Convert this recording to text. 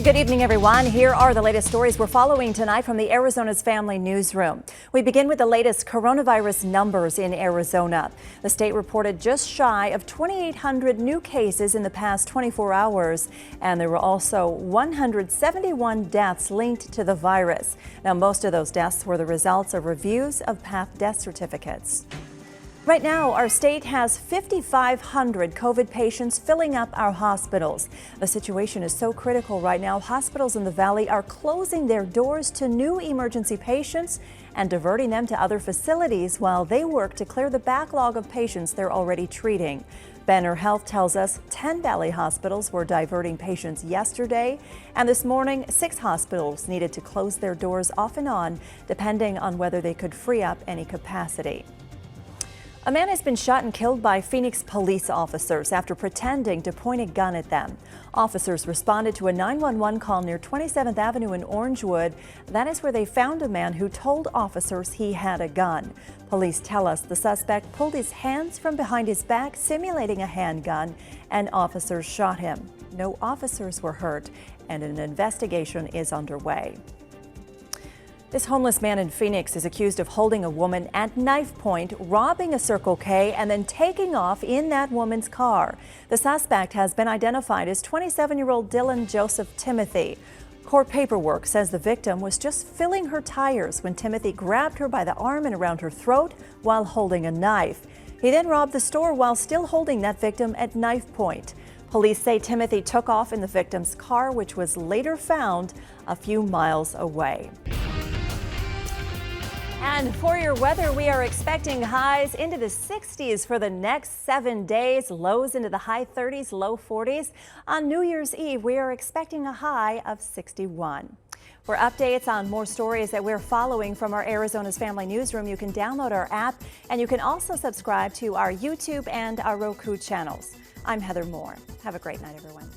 Good evening, everyone. Here are the latest stories we're following tonight from the Arizona's Family Newsroom. We begin with the latest coronavirus numbers in Arizona. The state reported just shy of 2,800 new cases in the past 24 hours, and there were also 171 deaths linked to the virus. Now, most of those deaths were the results of reviews of past death certificates. Right now, our state has 5,500 COVID patients filling up our hospitals. The situation is so critical right now, hospitals in the valley are closing their doors to new emergency patients and diverting them to other facilities while they work to clear the backlog of patients they're already treating. Banner Health tells us 10 Valley hospitals were diverting patients yesterday, and this morning 6 hospitals needed to close their doors off and on, depending on whether they could free up any capacity. A man has been shot and killed by Phoenix police officers after pretending to point a gun at them. Officers responded to a 911 call near 27th Avenue in Orangewood. That is where they found a man who told officers he had a gun. Police tell us the suspect pulled his hands from behind his back, simulating a handgun, and officers shot him. No officers were hurt, and an investigation is underway. This homeless man in Phoenix is accused of holding a woman at knife point, robbing a Circle K, and then taking off in that woman's car. The suspect has been identified as 27-year-old Dylan Joseph Timothy. Court paperwork says the victim was just filling her tires when Timothy grabbed her by the arm and around her throat while holding a knife. He then robbed the store while still holding that victim at knife point. Police say Timothy took off in the victim's car, which was later found a few miles away. And for your weather, we are expecting highs into the 60s for the next 7 days, lows into the high 30s, low 40s. On New Year's Eve, we are expecting a high of 61. For updates on more stories that we're following from our Arizona's Family Newsroom, you can download our app, and you can also subscribe to our YouTube and our Roku channels. I'm Heather Moore. Have a great night, everyone.